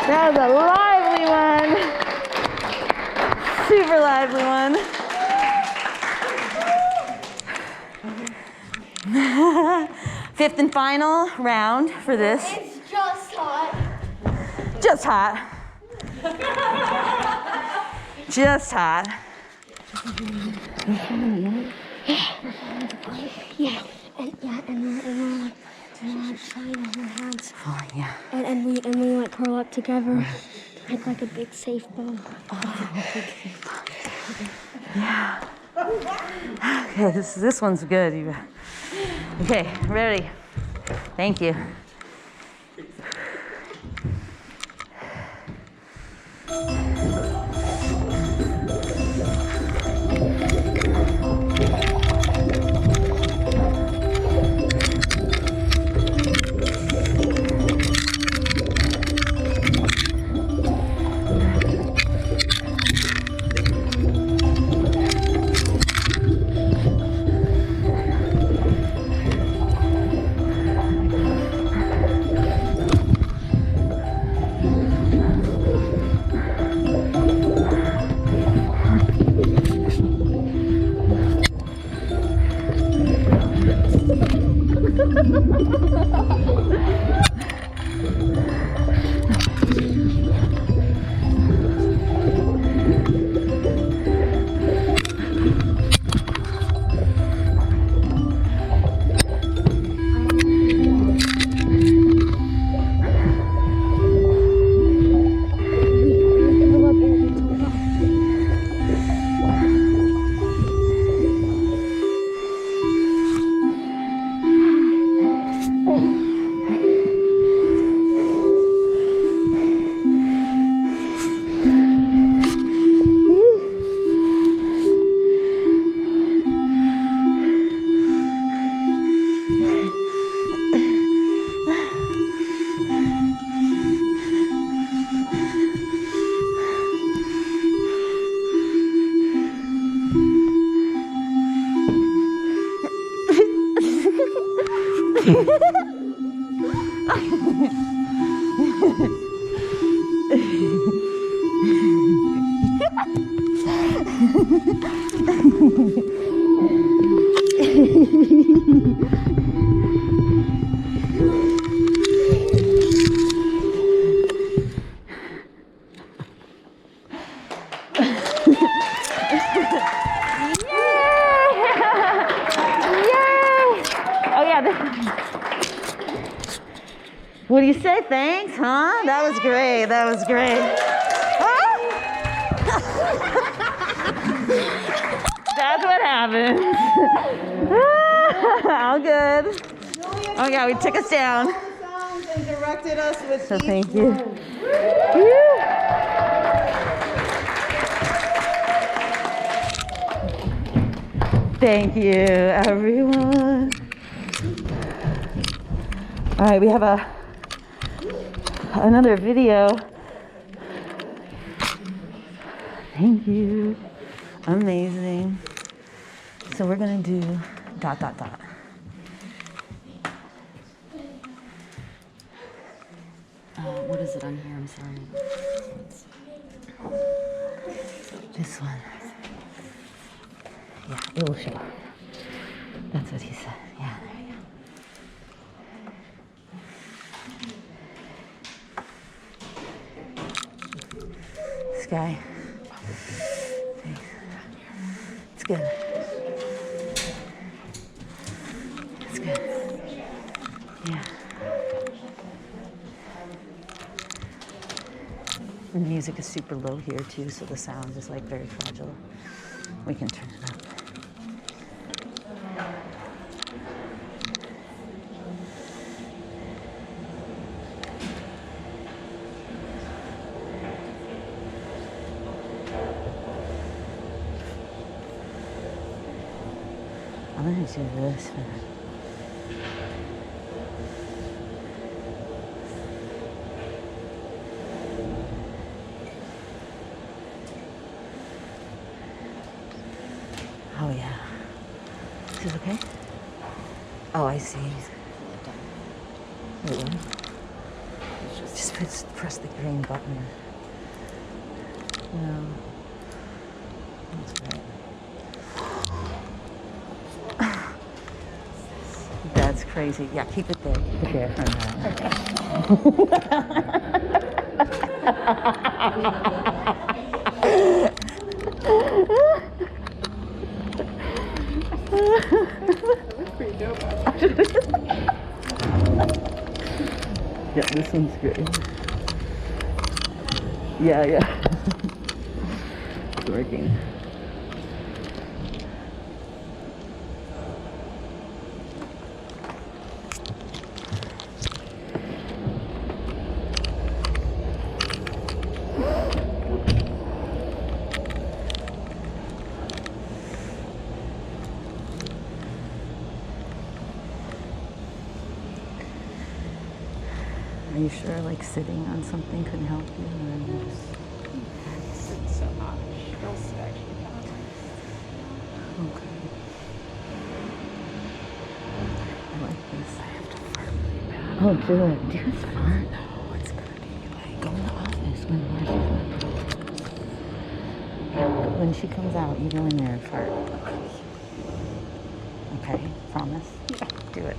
That was a lively one. Super lively one. Fifth and final round for this. It's just hot. Just hot. Just hot. Yeah, and we're like trying to hold hands. Oh yeah. And we like curl up together. It's like a big safe ball. Yeah. Okay, this one's good. Okay, ready. Thank you. What do you say? Thanks, huh? That was great. That was great. That's what happened. All good. Julius, Oh yeah, we took us down. songs and directed us with So each thank you. word. Thank you, everyone. All right, we have another video. Thank you. Amazing. So we're gonna do ... What is it on here? I'm sorry. This one. Yeah, it will show. That's what he said. Yeah, there you go. Sky. Thanks. It's good. It's good. Yeah. And the music is super low here too, so the sound is like very fragile. We can turn it up. I'm gonna do this for oh yeah. Is this okay? Oh, I see. Wait, what? Just press the green button. No. That's right. That's crazy. Yeah, keep it there. Keep it there for yeah, this one's great. Yeah, yeah. It's working. Are you sure, like, sitting on something could help you? Or you just... It's so hot. Real sick. Okay. I like this. I have to fart really bad. Oh, do it. Do you guys fart? No, it's gonna be like... Go in the office when Marcy's when she comes out, you go in there and fart. Okay? Promise? Yeah. Do it.